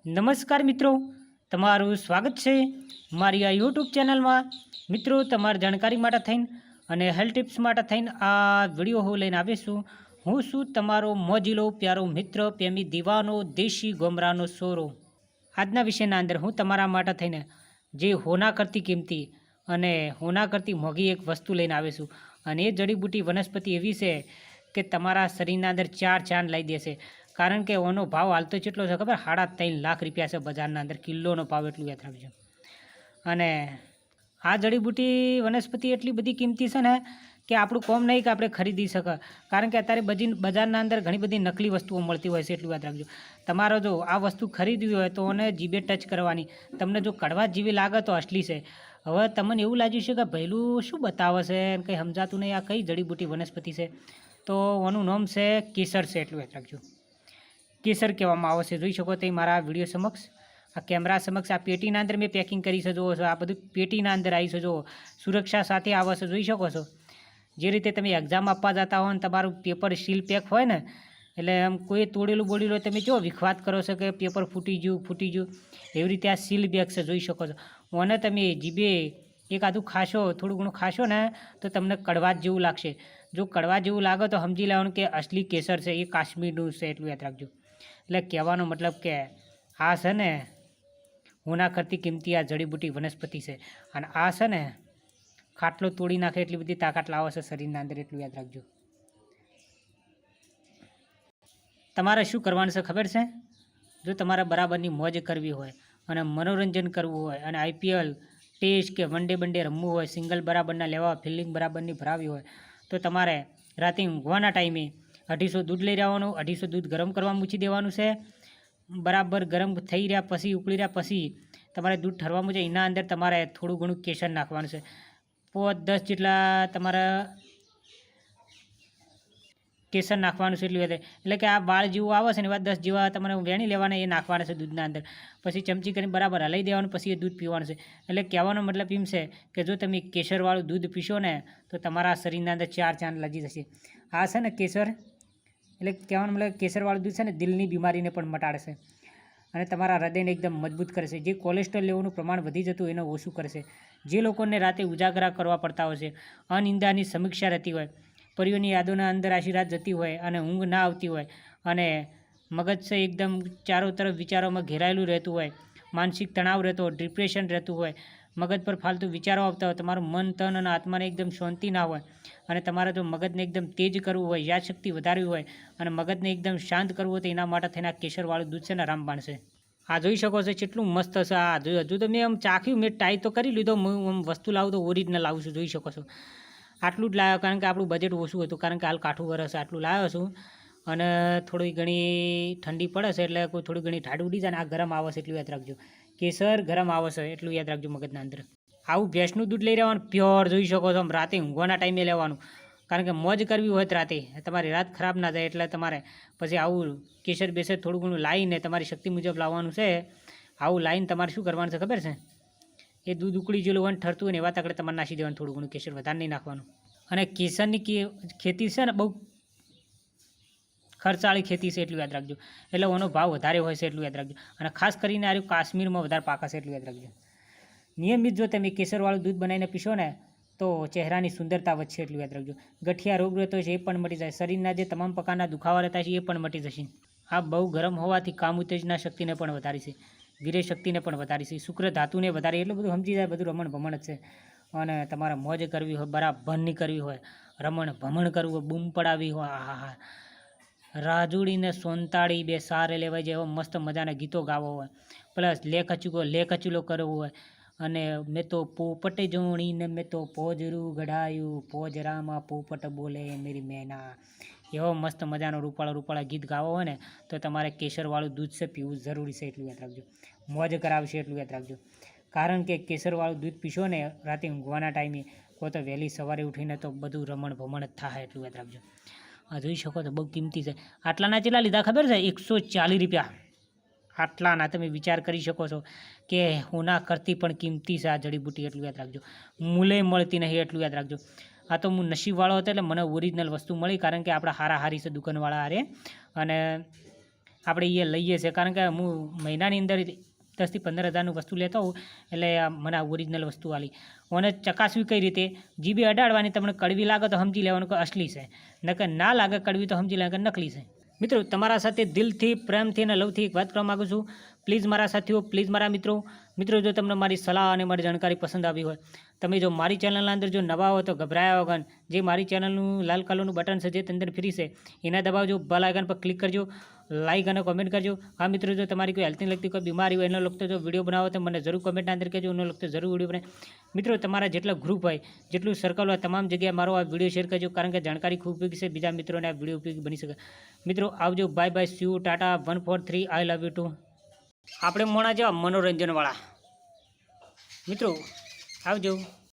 નમસ્કાર મિત્રો, તમારું સ્વાગત છે મારી આ યુટ્યુબ ચેનલમાં। મિત્રો, તમારી જાણકારી માટે થઈને અને હેલ્થ ટિપ્સ માટે થઈને આ વિડીયો હું લઈને આવીશું। હું છું તમારો મોજીલો પ્યારો મિત્ર, પ્રેમી દીવાનો, દેશી ગોમરાનો સોરો। આજના વિષયના અંદર હું તમારા માટે થઈને જે હોના કરતી કિંમતી અને હોના કરતી મોંઘી એક વસ્તુ લઈને આવીશું, અને એ જડીબૂટી વનસ્પતિ એવી છે કે તમારા શરીરના અંદર ચાર ચાંદ લઈ દેશે। કારણ કે ઓનો ભાવ હાલ તો કેટલો છે ખબર? 3.5 લાખ રૂપિયા છે બજારના અંદર, કિલોનો ભાવ, એટલું યાદ રાખજો। અને આ જડીબૂટી વનસ્પતિ એટલી બધી કિંમતી છે ને કે આપણું કોમ નહીં કે આપણે ખરીદી શકે। કારણ કે અત્યારે બજારના અંદર ઘણી બધી નકલી વસ્તુઓ મળતી હોય છે, એટલું યાદ રાખજો। તમારો જો આ વસ્તુ ખરીદવી હોય તો એને જીભે ટચ કરવાની, તમને જો કડવા જેવી લાગે તો અસલી છે। હવે તમને એવું લાગ્યું છે કે ભઈલું શું બતાવે છે, કંઈ સમજાતું નહીં, આ કઈ જડીબૂટી વનસ્પતિ છે? તો આનું નામ છે કેસર છે, એટલું યાદ રાખજો। કેસર કહેવામાં આવે છે, જોઈ શકો તે મારા વિડીયો સમક્ષ, આ કેમેરા સમક્ષ। આ પેટીના અંદર મેં પેકિંગ કરી છે, જુઓ છો, આ બધું પેટીના અંદર આવી છે, જુઓ, સુરક્ષા સાથે આવે છે, જોઈ શકો છો। જે રીતે તમે એક્ઝામ આપવા જતા હો ને તમારું પેપર સીલ પેક હોય ને, એટલે આમ કોઈ તોડેલું બોડેલું તમે જો વિખવાદ કરો છો કે પેપર ફૂટી ગયું, એવી રીતે આ સીલ બેગ છે, જોઈ શકો છો। અને તમે જીભે એક આધું ખાશો, થોડું ઘણું ખાશો ને તો તમને કડવાશ જેવું લાગશે। જો કડવા જેવું લાગે તો સમજી લેવાનું કે અસલી કેસર છે, એ કાશ્મીરનું છે, એટલું યાદ રાખજો। એટલે કહેવાનો મતલબ કે આ છે ને હોના કરતી કિંમતી આ જડીબૂટી વનસ્પતિ છે, અને આ છે ને ખાટલો તોડી નાખે એટલી બધી તાકાત લાવે છે શરીરના અંદર, એટલું યાદ રાખજો। તમારે શું કરવાનું છે ખબર છે? જો તમારે બરાબરની મોજ કરવી હોય અને મનોરંજન કરવું હોય અને IPL ટેસ્ટ કે વન ડે રમવું હોય, સિંગલ બરાબરના લેવા, ફિલ્ડિંગ બરાબરની ભરાવી હોય, તો તમારે રાતે ઊંઘવાના ટાઈમે 250 દૂધ લઈ રહેવાનું। 250 દૂધ ગરમ કરવા મૂકી દેવાનું છે। બરાબર ગરમ થઈ રહ્યા પછી, ઉકળી રહ્યા પછી તમારે દૂધ ઠરવા છે, એના અંદર તમારે થોડું ઘણું કેસર નાખવાનું છે। 5-10 જેટલા તમારે કેસર નાખવાનું છે, એટલું એટલે કે આ બાળ જેવું આવે છે ને એવા 10 જેવા તમારે વેણી લેવાના, એ નાખવાના છે દૂધના અંદર। પછી ચમચી કરીને બરાબર હલાવી દેવાનું, પછી એ દૂધ પીવાનું છે। એટલે કહેવાનો મતલબ એમ છે કે જો તમે કેસરવાળું દૂધ પીશો ને તો તમારા શરીરના અંદર ચાર ચાંદ લાગી જશે। આ છે ને કેસર, એટલે કહેવાનો મતલબ કેસરવાળું દૂધ છે ને દિલની બીમારીને પણ મટાડશે અને તમારા હૃદયને એકદમ મજબૂત કરશે। જે કોલેસ્ટ્રોલ લેવલનું પ્રમાણ વધી જતું એને ઓછું કરશે। જે લોકોને રાતે ઉજાગરા કરવા પડતા હોય છે, અનિંદાની સમીક્ષા રહેતી હોય, પરિવારની યાદોના અંદર આશી રાત જતી હોય અને ઊંઘ ના આવતી હોય, અને મગજ છે એકદમ ચારો તરફ વિચારોમાં ઘેરાયેલું રહેતું હોય, માનસિક તણાવ રહેતો હોય, ડિપ્રેશન રહેતું હોય, મગજ પર ફાલતુ વિચારો આવતા હોય, તમારું મન, તન અને આત્માને એકદમ શાંતિ ના હોય, અને તમારે જો મગજને એકદમ તેજ કરવું હોય, યાદશક્તિ વધારવી હોય અને મગજને એકદમ શાંત કરવું હોય તો એના માટે થઈને આ કેસરવાળું દૂધ છે ને રામબાણ છે। આ જોઈ શકો છો કેટલું મસ્ત છે। આ હજુ તો મેં આમ ચાખ્યું, મેં ટ્રાય તો કરી લીધો, હું આમ વસ્તુ લાવું તો ઓરિજિનલ લાવું છું, જોઈ શકો છો। આટલું જ લાવ્યો કારણ કે આપણું બજેટ ઓછું હતું, કારણ કે હાલ કાઠું વરસ આટલું લાવ્યો છું, અને થોડી ઘણી ઠંડી પડે છે એટલે કોઈ થોડી ઘણી ઠાડ ઉડી જાય ને આ ગરમ આવે છે, એટલું યાદ રાખજો। કેસર ગરમ આવે છે, એટલું યાદ રાખજો મગજના અંદર। આવું ભેંસનું દૂધ લઈ રહેવાનું પ્યોર, જોઈ શકો છો, રાતે ઊંઘવાના ટાઈમે લેવાનું, કારણ કે મોજ કરવી હોય તો રાતે તમારી રાત ખરાબ ના જાય, એટલે તમારે પછી આવું કેસર બેસર થોડું ઘણું લાવીને તમારી શક્તિ મુજબ લાવવાનું છે। આવું લાવીને તમારે શું કરવાનું છે ખબર છે? એ દૂધ ઉકળી ગયેલું હોય, ઠરતું હોય ને એવા તકડે તમારે નાખી દેવાનું, થોડું ઘણું કેસર, વધારે નહીં નાખવાનું। અને કેસરની ખેતી છે ને બહુ ખર્ચાળી ખેતી છે, એટલું યાદ રાખજો। એટલે એનો ભાવ વધારે હોય છે, એટલું યાદ રાખજો। અને ખાસ કરીને આ કાશ્મીરમાં વધારે પાકા છે, એટલું યાદ રાખજો। નિયમિત જો તમે કેસરવાળું દૂધ બનાવીને પીશો ને તો ચહેરાની સુંદરતા વધશે, એટલું યાદ રાખજો। ગઠિયા રોગ રહેતો છે એ પણ મટી જાય, શરીરના જે તમામ પ્રકારના દુખાવા રહેતા છે એ પણ મટી જશે। આ બહુ ગરમ હોવાથી કામ ઉત્તેજના શક્તિને પણ વધારી છે, વીર્ય શક્તિને પણ વધારી છે, શુક્ર ધાતુને વધારે, એટલું બધું સમજી જાય, બધું રમણ ભમણ જ છે। અને તમારે મોજ કરવી હોય, બરાબરની કરવી હોય, રમણ ભમણ કરવું હોય, બૂમ પડાવી હોય, હા, રાજુડીને સોંતાળી બે સારે લેવાય જાય એવા મસ્ત મજાના ગીતો ગાવા હોય, પ્લસ લે કચુલો કરવો હોય, અને મેં તો પોપટ જોણીને મેં તો પોજરું ગઢાયું, પોજરામાં પોપટ બોલે મેરી મેના, એવો મસ્ત મજાનો રૂપાળા ગીત ગાવા હોય ને તો તમારે કેસરવાળું દૂધ છે પીવું જરૂરી છે, એટલું યાદ રાખજો। મોજ કરાવશે, એટલું યાદ રાખજો। કારણ કે કેસરવાળું દૂધ પીશો ને રાતે ઊંઘવાના ટાઈમે, કોઈ તો વહેલી સવારે ઉઠીને તો બધું રમણ ભમણ જ થાય, એટલું યાદ રાખજો। આ જોઈ શકો તો બહુ કિંમતી છે। આટલાના કેટલા લીધા ખબર છે? 140 રૂપિયા। આટલાના તમે વિચાર કરી શકો છો કે હોના કરતી પણ કિંમતી છે આ જડીબૂટી, એટલું યાદ રાખજો। મૂલે મળતી નહીં, એટલું યાદ રાખજો। આ તો હું નસીબવાળો હતો એટલે મને ઓરિજિનલ વસ્તુ મળી, કારણ કે આપણા હારી છે દુકાનવાળા હારે, અને આપણે એ લઈએ છીએ, કારણ કે હું મહિનાની અંદર 10 થી 15 હજારનું વસ્તુ લેતો હોઉં, એટલે મને આ ઓરિજિનલ વસ્તુ આલી. અને ચકાસવી કઈ રીતે, જીબી અડાડવાની, તમને કડવી લાગે તો સમજી લેવાનું કે અસલી છે, નકર ના લાગે કડવી તો સમજી લેવાનું કે નકલી છે. મિત્રો, તમારા સાથે દિલથી, પ્રેમથી અને લવથી એક વાત કરવા માગું છું. પ્લીઝ મારા સાથીઓ, પ્લીઝ મારા મિત્રો, જો તમને મારી સલાહ અને મારી જાણકારી પસંદ આવી હોય, તમે જો મારી ચેનલના અંદર જો નવા હો તો ગભરાયા વગર જે મારી ચેનલનું લાલ કલરનું બટન છે, જે અંદર ફ્રી છે, એના દબાવજો, બેલ આઇકન પર ક્લિક કરજો, લાઇક અને કોમેન્ટ કરજો. હા મિત્રો, જો તમારી કોઈ હેલ્થને લગતી કોઈ બીમારી હોય, એનો લગતો જો વિડીયો બનાવો તો મને જરૂર કોમેન્ટના અંદર કહેજો, એનો લગતો જરૂર વિડીયો બને. મિત્રો, તમારા જેટલા ગ્રુપ હોય, જેટલું સર્કલ હોય, તમામ જગ્યાએ મારો આ વિડીયો શેર કરજો, કારણ કે જાણકારી ખૂબ ઉપયોગી છે, બીજા મિત્રોને આ વિડીયો ઉપયોગી બની શકે. મિત્રો, આવજો, bye bye, see you, ta-ta, 1 4 3, I love you too. આપણે મોણા જેવા મનોરંજનવાળા. મિત્રો, આવજો.